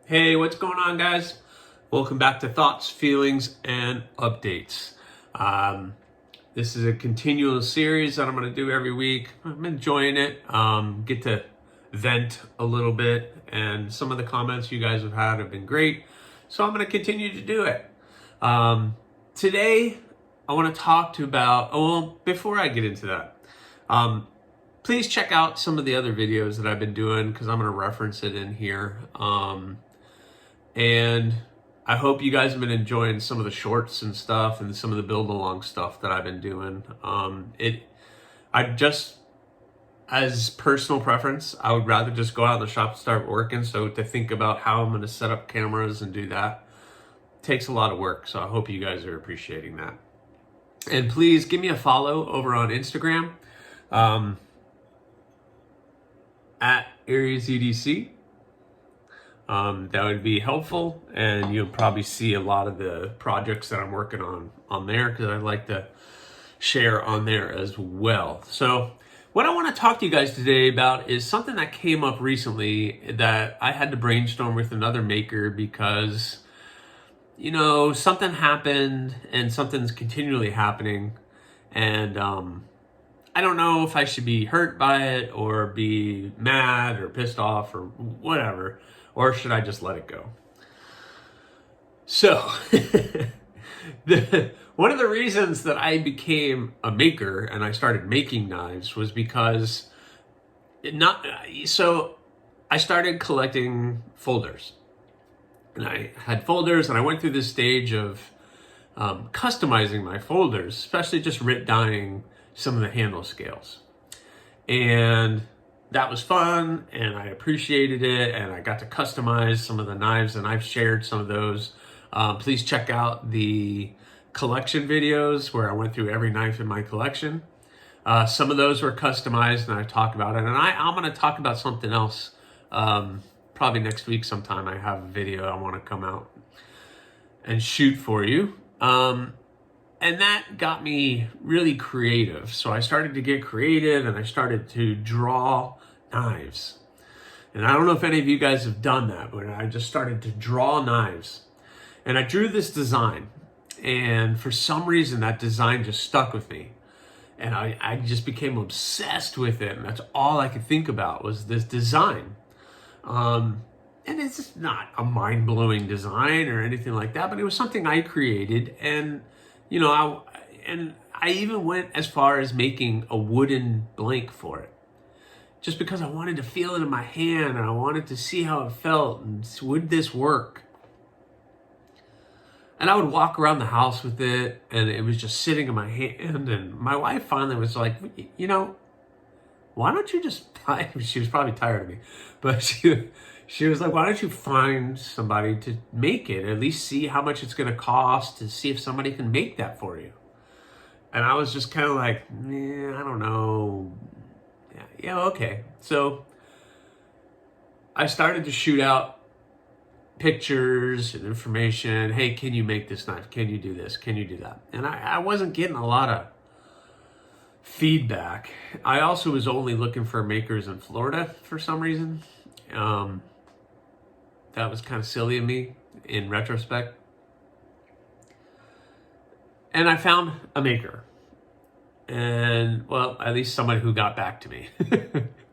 Hey, what's going on, guys? Welcome back to Thoughts, Feelings, and Updates. This is a continual series that I'm going to do every week. I'm enjoying it. Get to vent a little bit, and some of the comments you guys have been great. So I'm going to continue to do it. Today, I want to talk before I get into that, please check out some of the other videos that I've been doing because I'm going to reference it in here. And I hope you guys have been enjoying some of the shorts and stuff and some of the build along stuff that I've been doing. As personal preference, I would rather just go out in the shop and start working. So to think about how I'm going to set up cameras and do that takes a lot of work. So I hope you guys are appreciating that. And please give me a follow over on Instagram at AriesEDC. That would be helpful, and you'll probably see a lot of the projects that I'm working on there because I like to share on there as well. So what I want to talk to you guys today about is something that came up recently that I had to brainstorm with another maker because, something happened and something's continually happening, and I don't know if I should be hurt by it or be mad or pissed off or whatever. Or should I just let it go? So, one of the reasons that I became a maker and I started making knives was because I started collecting folders. And I had folders and I went through this stage of customizing my folders, especially just dyeing some of the handle scales. And that was fun, and I appreciated it, and I got to customize some of the knives, and I've shared some of those. Please check out the collection videos where I went through every knife in my collection. Some of those were customized, and I talked about it. And I'm going to talk about something else probably next week sometime. I have a video I want to come out and shoot for you. And that got me really creative. So I started to get creative and I started to draw knives. And I don't know if any of you guys have done that, but I just started to draw knives. And I drew this design. And for some reason, that design just stuck with me. And I just became obsessed with it. And that's all I could think about was this design. And it's just not a mind-blowing design or anything like that, but it was something I created. And I even went as far as making a wooden blank for it, just because I wanted to feel it in my hand and I wanted to see how it felt and would this work? And I would walk around the house with it and it was just sitting in my hand. And my wife finally was like, why don't you just she was probably tired of me, but she was like, why don't you find somebody to make it, at least see how much it's going to cost to see if somebody can make that for you. And I was just kind of like, I don't know. Yeah, okay. So I started to shoot out pictures and information. Hey, can you make this knife? Can you do this? Can you do that? And I wasn't getting a lot of feedback. I also was only looking for makers in Florida for some reason. That was kind of silly of me in retrospect. And I found a maker. And, well, at least somebody who got back to me.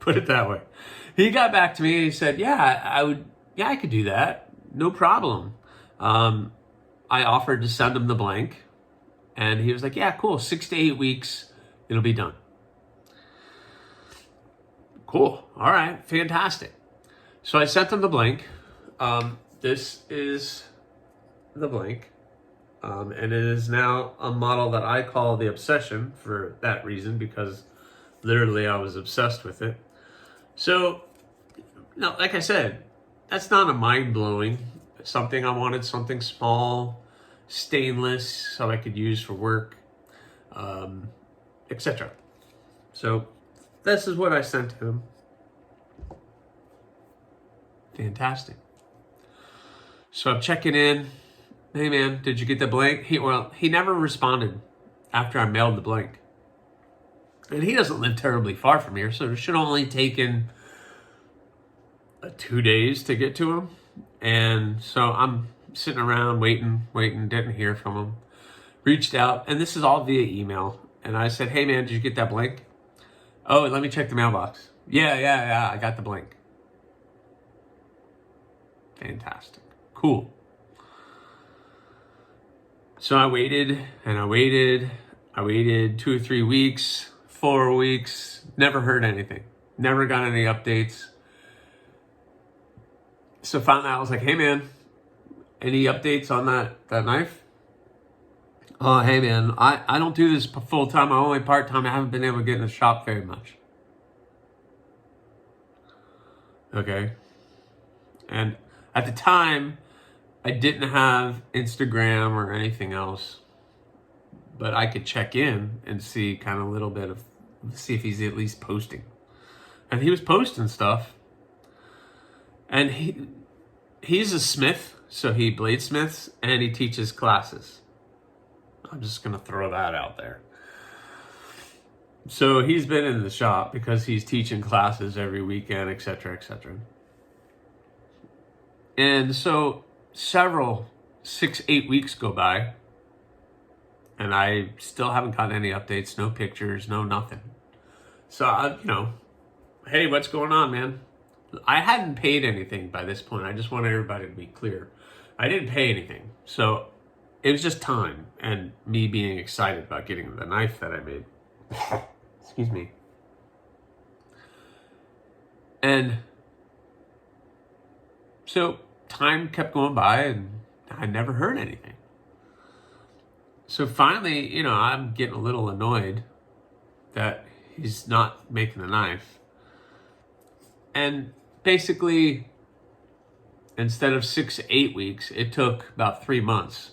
Put it that way. He got back to me and he said, I could do that. No problem. I offered to send him the blank. And he was like, yeah, cool. 6 to 8 weeks, it'll be done. Cool. All right. Fantastic. So I sent him the blank. This is the blank. And it is now a model that I call the Obsession for that reason, because literally I was obsessed with it. So, like I said, that's not a mind-blowing something. I wanted something small, stainless, so I could use for work, etc. So this is what I sent him. Fantastic. So I'm checking in. Hey man, did you get the blank? He never responded after I mailed the blank. And he doesn't live terribly far from here, so it should only taken 2 days to get to him. And so I'm sitting around waiting, didn't hear from him. Reached out, and this is all via email. And I said, hey man, did you get that blank? Oh, let me check the mailbox. Yeah, I got the blank. Fantastic. Cool. So I waited and I waited. I waited 2 or 3 weeks, 4 weeks, never heard anything. Never got any updates. So finally I was like, hey man, any updates on that knife? Oh, hey man, I don't do this full time. I'm only part time. I haven't been able to get in the shop very much. Okay. And at the time, I didn't have Instagram or anything else, but I could check in and see kind of a little bit of, see if he's at least posting. And he was posting stuff. And he's a smith, so he bladesmiths and he teaches classes. I'm just going to throw that out there. So he's been in the shop because he's teaching classes every weekend, etc., etc. And so 6, 8 weeks go by, and I still haven't gotten any updates, no pictures, no nothing. So, hey, what's going on, man? I hadn't paid anything by this point. I just want everybody to be clear. I didn't pay anything. So it was just time and me being excited about getting the knife that I made. Excuse me. And so time kept going by and I never heard anything. So finally, I'm getting a little annoyed that he's not making the knife. And basically, instead of 6, 8 weeks, it took about 3 months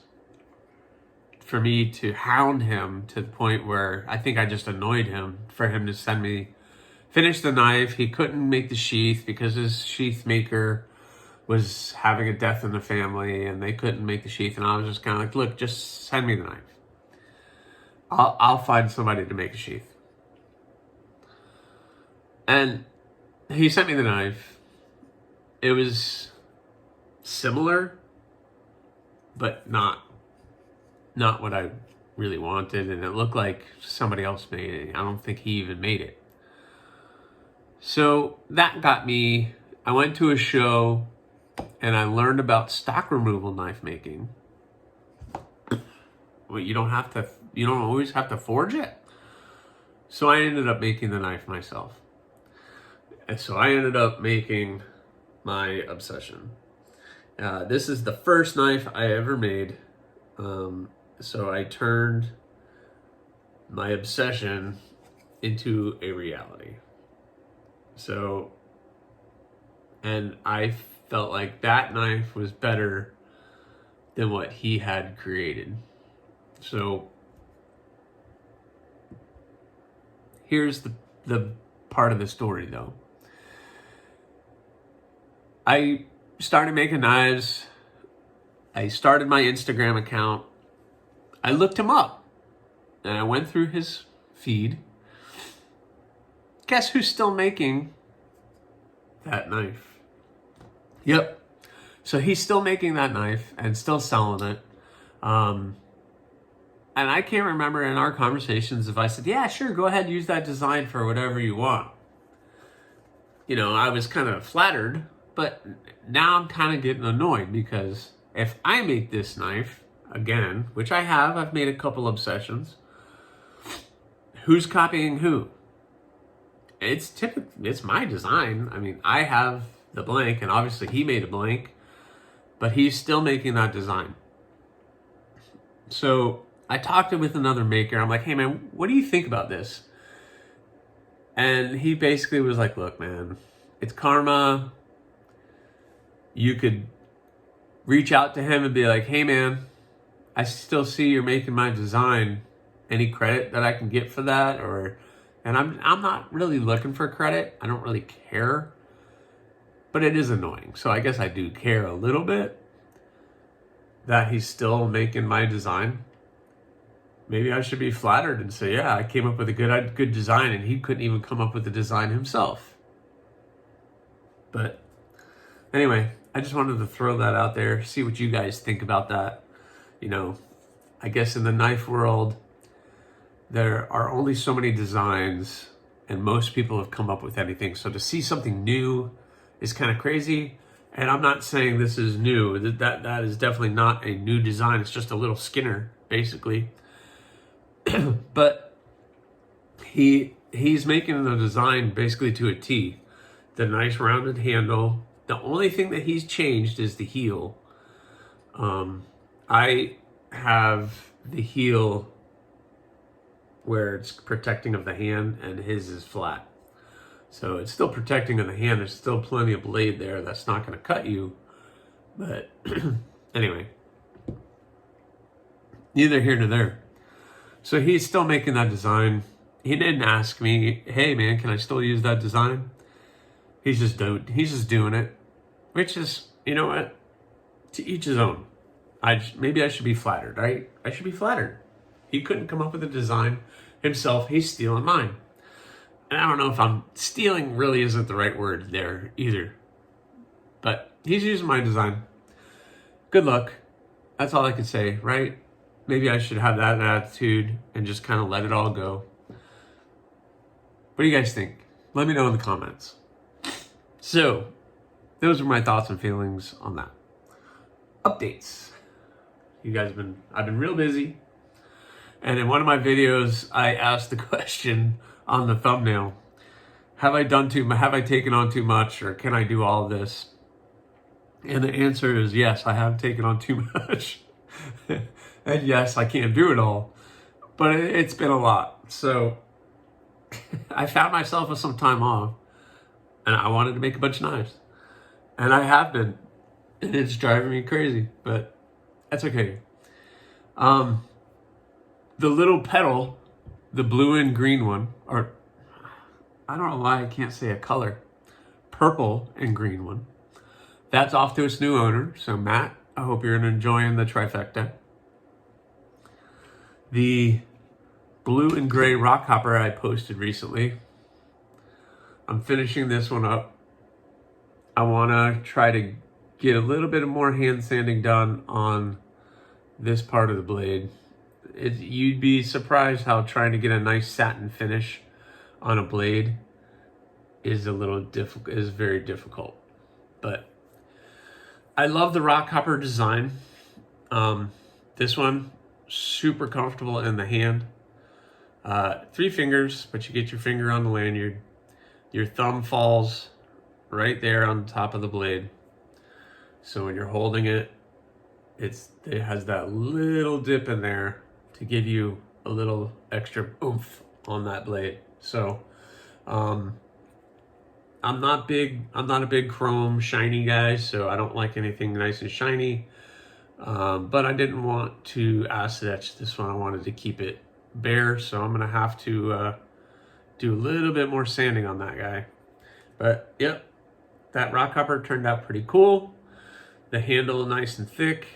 for me to hound him to the point where I think I just annoyed him for him to finish the knife. He couldn't make the sheath because his sheath maker was having a death in the family and they couldn't make the sheath. And I was just kind of like, look, just send me the knife. I'll find somebody to make a sheath. And he sent me the knife. It was similar, but not what I really wanted. And it looked like somebody else made it. I don't think he even made it. So that got me, I went to a show and I learned about stock removal knife making. Well, you don't always have to forge it. So I ended up making the knife myself. And so I ended up making my obsession. This is the first knife I ever made. So I turned my obsession into a reality. So, and I felt like that knife was better than what he had created. So here's the part of the story though. I started making knives. I started my Instagram account. I looked him up and I went through his feed. Guess who's still making that knife? Yep. So he's still making that knife and still selling it. And I can't remember in our conversations if I said, yeah, sure, go ahead and use that design for whatever you want. I was kind of flattered, but now I'm kind of getting annoyed because if I make this knife, again, which I've made a couple obsessions, who's copying who? It's my design. I mean, I have the blank, and obviously he made a blank, but he's still making that design. So I talked with another maker. I'm like, hey man, what do you think about this? And he basically was like, look, man, it's karma. You could reach out to him and be like, hey man, I still see you're making my design. Any credit that I can get for that? And I'm not really looking for credit. I don't really care. But it is annoying. So I guess I do care a little bit that he's still making my design. Maybe I should be flattered and say, yeah, I came up with a good design and he couldn't even come up with the design himself. But anyway, I just wanted to throw that out there, see what you guys think about that. You know, I guess in the knife world, there are only so many designs and most people have come up with anything. So to see something new is kind of crazy. And I'm not saying this is new. That is definitely not a new design. It's just a little skinner, basically. But he's making the design basically to a T. The nice rounded handle. The only thing that he's changed is the heel. I have the heel where it's protecting of the hand, and his is flat. So it's still protecting of the hand. There's still plenty of blade there that's not going to cut you. But anyway, neither here nor there. So he's still making that design. He didn't ask me, hey man, can I still use that design? He's just doing it, which is, you know what, to each his own. Maybe I should be flattered, right? I should be flattered. He couldn't come up with a design himself. He's stealing mine. And I don't know if stealing really isn't the right word there either. But he's using my design. Good luck. That's all I can say, right? Maybe I should have that attitude and just kind of let it all go. What do you guys think? Let me know in the comments. So, those are my thoughts and feelings on that. Updates. I've been real busy. And in one of my videos, I asked the question on the thumbnail, have I taken on too much, or can I do all of this? And the answer is yes, I have taken on too much. And yes, I can't do it all, but it's been a lot. So I found myself with some time off, and I wanted to make a bunch of knives. And I have been, and it's driving me crazy, but that's okay. The little pedal, the blue and green one, or I don't know why I can't say a color, purple and green one, that's off to its new owner. So Matt, I hope you're enjoying the trifecta. The blue and gray rock hopper I posted recently, I'm finishing this one up. I want to try to get a little bit of more hand sanding done on this part of the blade. You'd be surprised how trying to get a nice satin finish on a blade is very difficult. But I love the rock hopper design. This one, super comfortable in the hand. 3 fingers, but you get your finger on the lanyard. Your thumb falls right there on top of the blade. So when you're holding it, it has that little dip in there to give you a little extra oomph on that blade. So I'm not a big chrome shiny guy, so I don't like anything nice and shiny. But I didn't want to acid etch this one. I wanted to keep it bare, so I'm gonna have to do a little bit more sanding on that guy. But yep, that rock hopper turned out pretty cool. The handle nice and thick,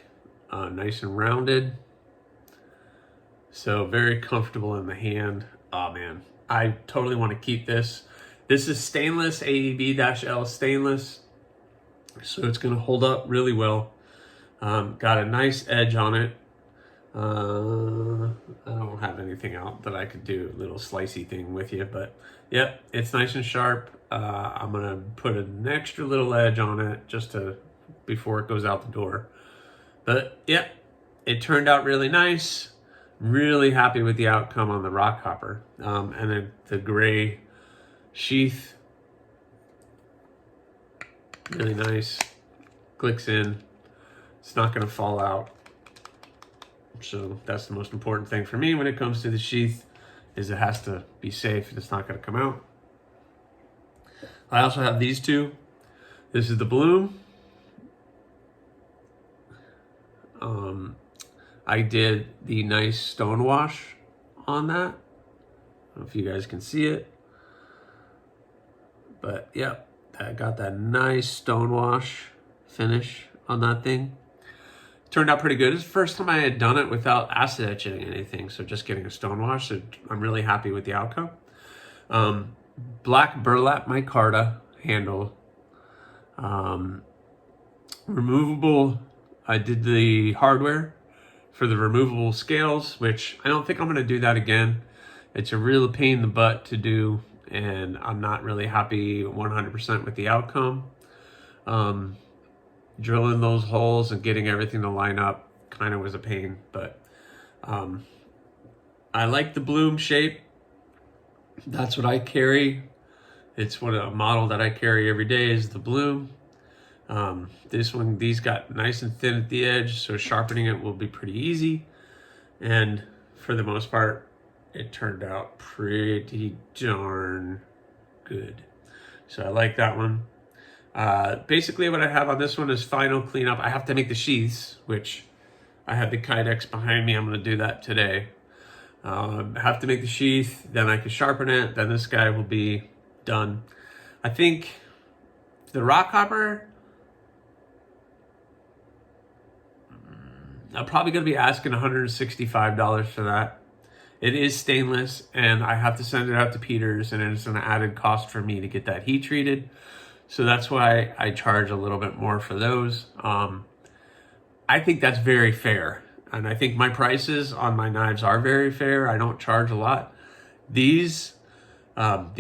nice and rounded. So very comfortable in the hand. Oh man, I totally want to keep this. This is stainless, AEB-L stainless. So it's gonna hold up really well. Got a nice edge on it. I don't have anything out that I could do a little slicey thing with you, but yep, it's nice and sharp. I'm gonna put an extra little edge on it just before it goes out the door. But yep, it turned out really nice. Really happy with the outcome on the rock hopper. And then the gray sheath, really nice. Clicks in. It's not gonna fall out. So that's the most important thing for me when it comes to the sheath, is it has to be safe and it's not gonna come out. I also have these two. This is the bloom. I did the nice stone wash on that. I don't know if you guys can see it, but yep, I got that nice stone wash finish on that thing. Turned out pretty good. It's the first time I had done it without acid etching anything, so just getting a stone wash. So I'm really happy with the outcome. Black burlap micarta handle. removable. I did the hardware for the removable scales, which I don't think I'm going to do that again. It's a real pain in the butt to do, and I'm not really happy 100% with the outcome. Drilling those holes and getting everything to line up kind of was a pain, but I like the bloom shape. That's what I carry. It's what a model that I carry every day is the bloom. These got nice and thin at the edge, so sharpening it will be pretty easy. And for the most part, it turned out pretty darn good. So I like that one. Basically what I have on this one is final cleanup. I have to make the sheaths, which I have the Kydex behind me. I'm going to do that today. I have to make the sheath, then I can sharpen it, then this guy will be done. I think the rock hopper, I'm probably going to be asking $165 for that. It is stainless, and I have to send it out to Peters, and it's an added cost for me to get that heat treated. So that's why I charge a little bit more for those. I think that's very fair. And I think my prices on my knives are very fair. I don't charge a lot. These, well,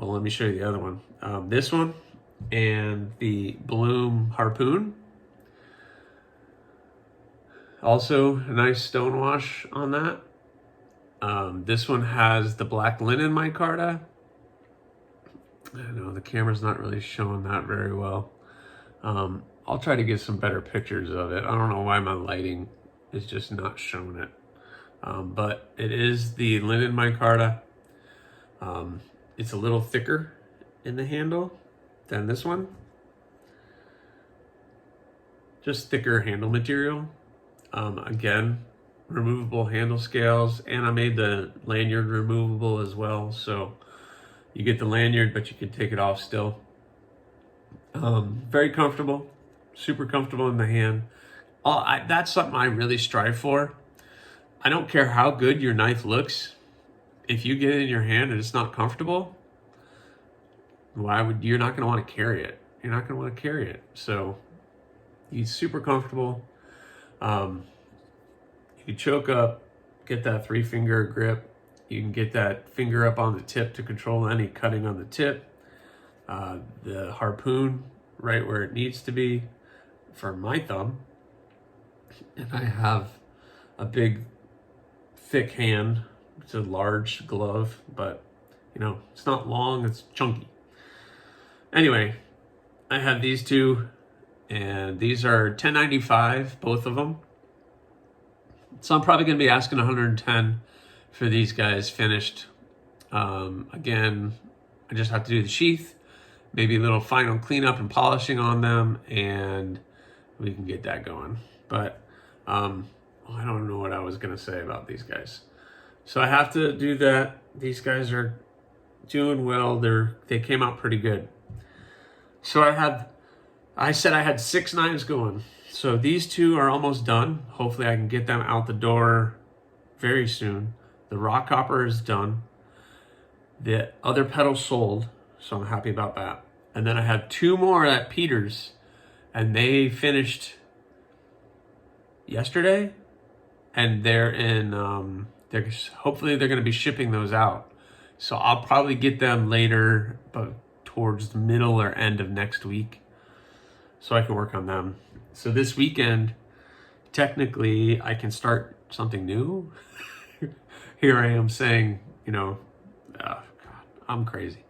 let me show you the other one. This one and the Bloom Harpoon. Also a nice stone wash on that. This one has the black linen micarta. I know the camera's not really showing that very well. I'll try to get some better pictures of it. I don't know why my lighting is just not showing it. But it is the linen micarta. It's a little thicker in the handle than this one. Just thicker handle material. Again, removable handle scales, and I made the lanyard removable as well. So you get the lanyard, but you can take it off still. Very comfortable, super comfortable in the hand. That's something I really strive for. I don't care how good your knife looks. If you get it in your hand and it's not comfortable, you're not going to want to carry it. You're not going to want to carry it. So it's super comfortable. You choke up, get that 3-finger grip. You can get that finger up on the tip to control any cutting on the tip. The harpoon right where it needs to be for my thumb. And I have a big, thick hand. It's a large glove, but you know, it's not long, it's chunky. Anyway, I have these two, and these are $10.95, both of them. So I'm probably going to be asking $110 for these guys finished. Again, I just have to do the sheath, maybe a little final cleanup and polishing on them, and we can get that going. But I don't know what I was going to say about these guys. So I have to do that. These guys are doing well. They came out pretty good. So I said I had 6 knives going. So these two are almost done. Hopefully I can get them out the door very soon. The rock hopper is done. The other pedal sold, so I'm happy about that. And then I have 2 more at Peters, and they finished yesterday, and they're in, hopefully they're going to be shipping those out. So I'll probably get them later, but towards the middle or end of next week, so I can work on them. So this weekend, technically, I can start something new. Here I am saying, you know, oh God, I'm crazy.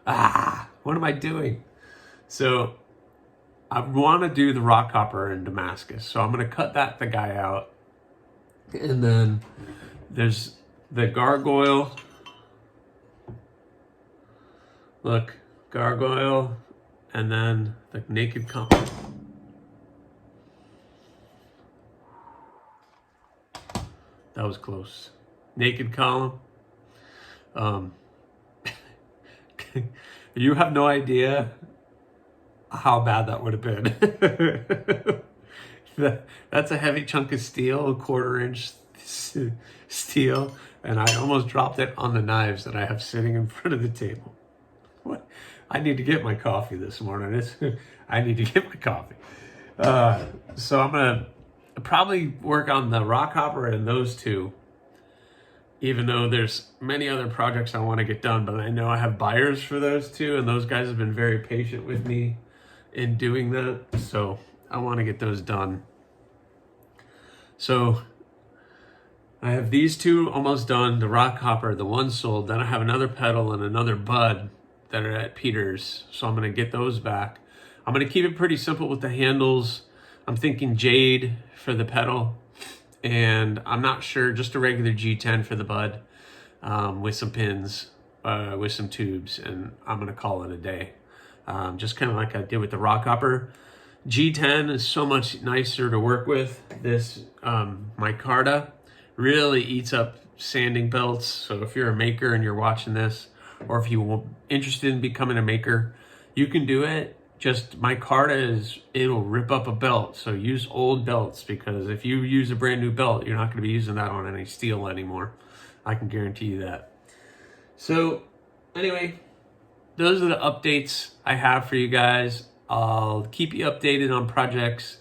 What am I doing? So I want to do the rock hopper in Damascus. So I'm going to cut the guy out. And then there's the gargoyle. Look, gargoyle. And then the naked column. That was close. Naked column. You have no idea how bad that would have been. That's a heavy chunk of steel, a 1/4-inch steel, and I almost dropped it on the knives that I have sitting in front of the table. What? I need to get my coffee this morning. I need to get my coffee. So I'm gonna probably work on the rock hopper and those two, even though there's many other projects I want to get done, but I know I have buyers for those two, and those guys have been very patient with me in doing that. So I want to get those done. So I have these two almost done, the rock hopper, the one sold. Then I have another pedal and another bud that are at Peter's. So I'm going to get those back. I'm going to keep it pretty simple with the handles. I'm thinking jade for the pedal. And I'm not sure, just a regular G10 for the bud, with some pins, with some tubes. And I'm going to call it a day. Just kind of like I did with the rock hopper. G10 is so much nicer to work with. This micarta really eats up sanding belts. So if you're a maker and you're watching this, or if you're interested in becoming a maker, you can do it. Just micarta it'll rip up a belt. So use old belts, because if you use a brand new belt, you're not going to be using that on any steel anymore. I can guarantee you that. So anyway, those are the updates I have for you guys. I'll keep you updated on projects.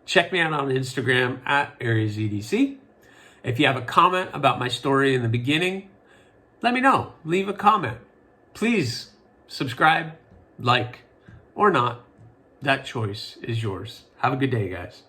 Check me out on Instagram at AriasEDC. If you have a comment about my story in the beginning, let me know. Leave a comment. Please subscribe, like, or not. That choice is yours. Have a good day, guys.